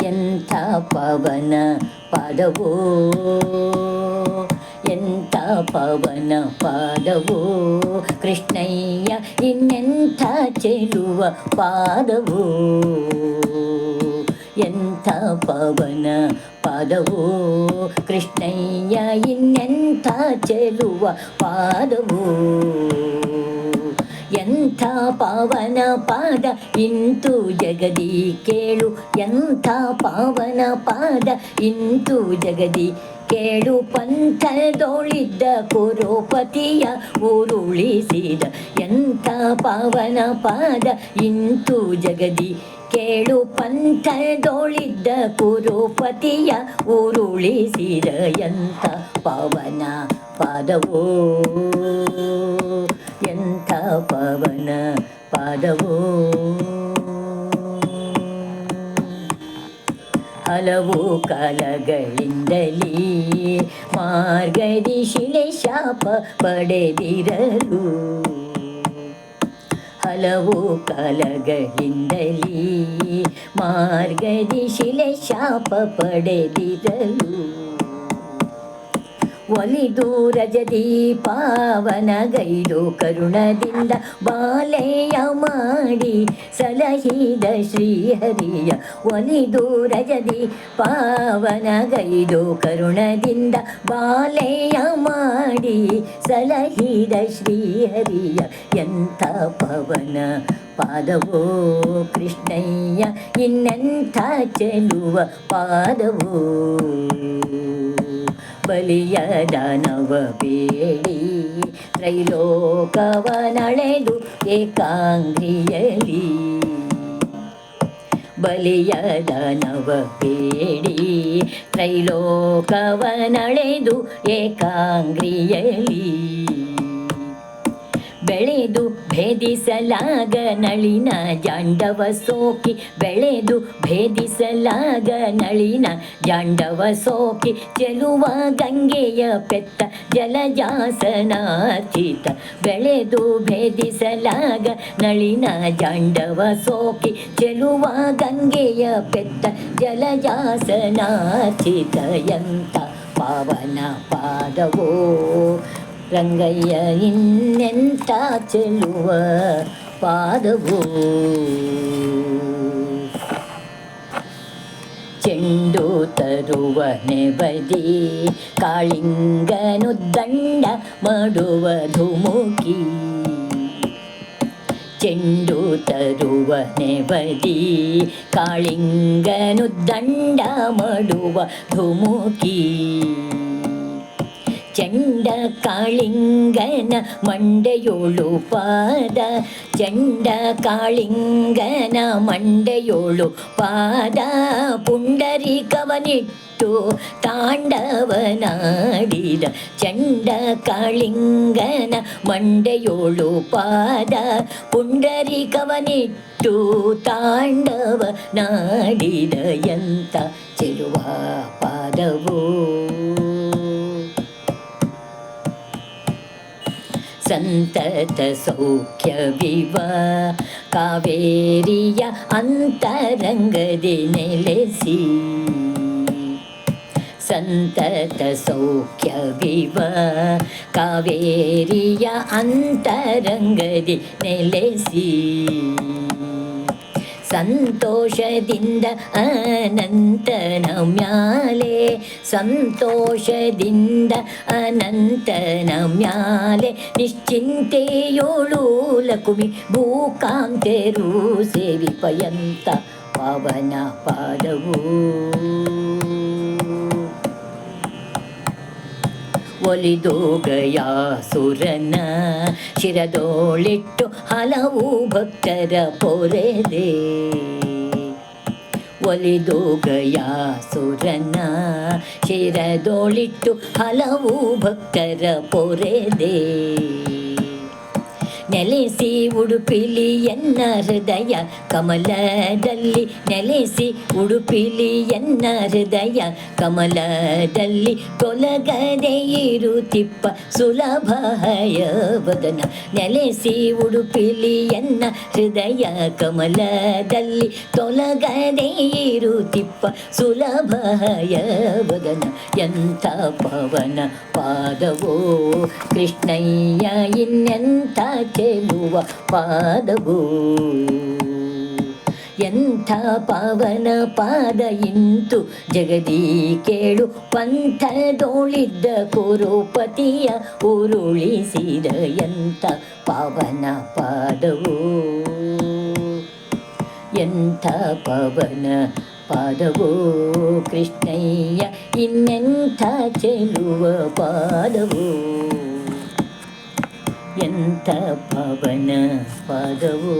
ಎಂಥ ಪವನ ಪಾದವೋ, ಎಂಥ ಪವನ ಪಾದವೋ ಕೃಷ್ಣಯ್ಯ, ಇನ್ನೆಂಥ ಚೆಲುವ ಪಾದವೋ. ಎಂಥ ಪವನ ಪಾದವೋ ಕೃಷ್ಣಯ್ಯ, ಇನ್ನೆಂಥ ಚೆಲುವ ಪಾದವೋ. ಎಂಥ ಪಾವನ ಪಾದ ಇಂತು ಜಗದಿ ಕೇಳು, ಎಂಥ ಪಾವನ ಪಾದ ಇಂತು ಜಗದಿ ಕೇಳು. ಪಂಥದೊಳಿದ್ದ ಕುರುಪತಿಯ ಉರುಳಿಸಿದ ಎಂಥ ಪಾವನ ಪಾದ ಇಂತು ಜಗದಿ ಕೇಳು. ಪಂಥದೊಳಿದ್ದ ಕುರುಪತಿಯ ಉರುಳಿಸಿದ ಎಂಥ ಪಾವನ ಪಾದವೋ, ಎಂಥ ಪವನ ಪಾದವೋ. ಹಲವು ಕಾಲಗಳಿಂದಲೇ ಮಾರ್ಗದಿಶಿಲೆ ಶಾಪ ಪಡೆದಿರಲು, ಹಲವು ಕಾಲಗಳಿಂದಲೇ ಮಾರ್ಗದಿಶಿಲೆ ಶಾಪ ಪಡೆದಿರಲು. ಒಲಿದು ರಜದಿ ಪಾವನಗೈದು ಕರುಣದಿಂದ ಬಾಲೆಯ ಮಾಡಿ ಸಲಹಿದ ಶ್ರೀಹರಿಯ. ಒಲಿದು ರಜದಿ ಪಾವನಗೈದು ಕರುಣದಿಂದ ಬಾಲೆಯ ಮಾಡಿ ಸಲಹಿದ ಶ್ರೀಹರಿಯ. ಎಂಥ ಪವನ ಪಾದವೋ ಕೃಷ್ಣಯ್ಯ, ಇನ್ನೆಂಥ ಚೆಲುವ ಪಾದವೋ. ಬಲಿಯ ದಾನವ ಬೇಡಿ ತ್ರೈಲೋಕವನಳೆದು ಏಕಾಂಗ್ರಿಯಲಿ, ಬಲಿಯ ದಾನವ ಬೇಡಿ ತ್ರೈಲೋಕವನಳೆದು ಏಕಾಂಗ್ರಿಯಲಿ. ಬೆಳೆದು ಭೇದಿಸಲಾಗ ನಳಿನ ಜಾಂಡವ ಸೋಕಿ, ಬೆಳೆದು ಭೇದಿಸಲಾಗ ನಳಿನ ಜಾಂಡವ ಸೋಕಿ. ಚೆಲುವ ಗಂಗೆಯ ಪೆತ್ತ ಜಲಜಾಸನಾರ್ಚಿತ, ಬೆಳೆದು ಭೇದಿಸಲಾಗ ನಳಿನ ಜಾಂಡವ ಸೋಕಿ. ಚೆಲುವ ಗಂಗೆಯ ಪೆತ್ತ ಜಲಜಾಸನಾರ್ಚಿತ. ಎಂಥ ಪಾವನ ಪಾದವೋ ರಂಗಯ್ಯ, ಇನ್ನೆಂಥ ಚೆಲುವ ಪಾದವೋ. ಚೆಂಡು ತರುವ ನೆಬದಿ ಕಾಳಿಂಗನು ದಂಡ ಮಾಡುವ ಧುಮುಕಿ, ಚೆಂಡು ತರುವ ನೆಬದಿ ಕಾಳಿಂಗನು ದಂಡ ಮಾಡುವ ಧುಮುಕಿ. ಚಂಡ ಕಾಳಿಂಗನ ಮಂಡೆಯೋಳು ಪಾದ, ಚಂಡ ಕಾಳಿಂಗನ ಮಂಡೆಯೋಳು ಪಾದ. ಪುಂಡರೀಕವನಿಟ್ಟು ತಾಂಡವನಾಡಿದ, ಚಂಡ ಕಾಳಿಂಗನ ಮಂಡೆಯೋಳು ಪಾದ. ಪುಂಡರೀಕವನಿಟ್ಟು ತಾಂಡವನಾಡಿದ ಎಂಥ ಚೆಲುವ ಪಾದವೋ. ಸಂತತ ಸೌಖ್ಯವಿವ ಕಾವೇರಿಯ ಅಂತರಂಗದಿ ನೆಲೆಸಿ, ಸಂತತ ಸೌಖ್ಯವಿವ ಕಾವೇರಿಯ ಅಂತರಂಗದಿ ನೆಲೆಸಿ. ಸಂತೋಷದಿಂದ ಅನಂತನ ಮ್ಯಾಲೆ, ಸಂತೋಷದಿಂದ ಅನಂತನ ಮ್ಯಾಲೆ. ನಿಶ್ಚಿಂತೆಯೋಳು ಲಕುಮಿ ಭೂಕಾಂತೆರು ಸೇವಿಪ ಎಂಥ ಪಾವನ ಪಾದವೋ. ಒಲಿದು ಗಯಾಸುರನ ಶಿರದೋಳಿಟ್ಟು ಹಲವು ಭಕ್ತರ ಪೊರೆದೆ, ಒಲಿದು ಗಯಾಸುರನ ಶಿರದೋಳಿಟ್ಟು ಹಲವು ಭಕ್ತರ ಪೊರೆದೆ. ನೆಲೆಸಿ ಉಡುಪಿಲಿ ಎನ್ನ ಹೃದಯ ಕಮಲದಲ್ಲಿ, ನೆಲೆಸಿ ಉಡುಪಿಲಿ ಎನ್ನ ಹೃದಯ ಕಮಲದಲ್ಲಿ, ತೊಲಗದೆ ಇರುತ್ತಿಪ್ಪ ಸುಲಭಯ ವದನ. ನೆಲೆಸಿ ಉಡುಪಿಲಿ ಎನ್ನ ಹೃದಯ ಕಮಲದಲ್ಲಿ, ತೊಲಗದೆ ಇರುತ್ತಿಪ್ಪ ಸುಲಭಯ ವದನ. ಎಂಥ ಪವನ ಪಾದವೋ ಕೃಷ್ಣಯ್ಯ, ಇನ್ನೆಂಥ ಚೆಲುವ ಪಾದವೋ. ಎಂಥ ಪಾವನ ಪಾದ ಇಂತು ಜಗದೀ ಕೇಳು, ಪಂಥದೋಳಿದ್ದ ಕುರುಪತಿಯ ಉರುಳಿಸಿದ ಎಂಥ ಪಾವನ ಪಾದವೋ. ಎಂಥ ಪವನ ಪಾದವೋ ಕೃಷ್ಣಯ್ಯ, ಇನ್ನೆಂಥ ಚೆಲುವ ಪಾದವೋ. ಎಂಥ ಪವನ ಪಾದವೋ.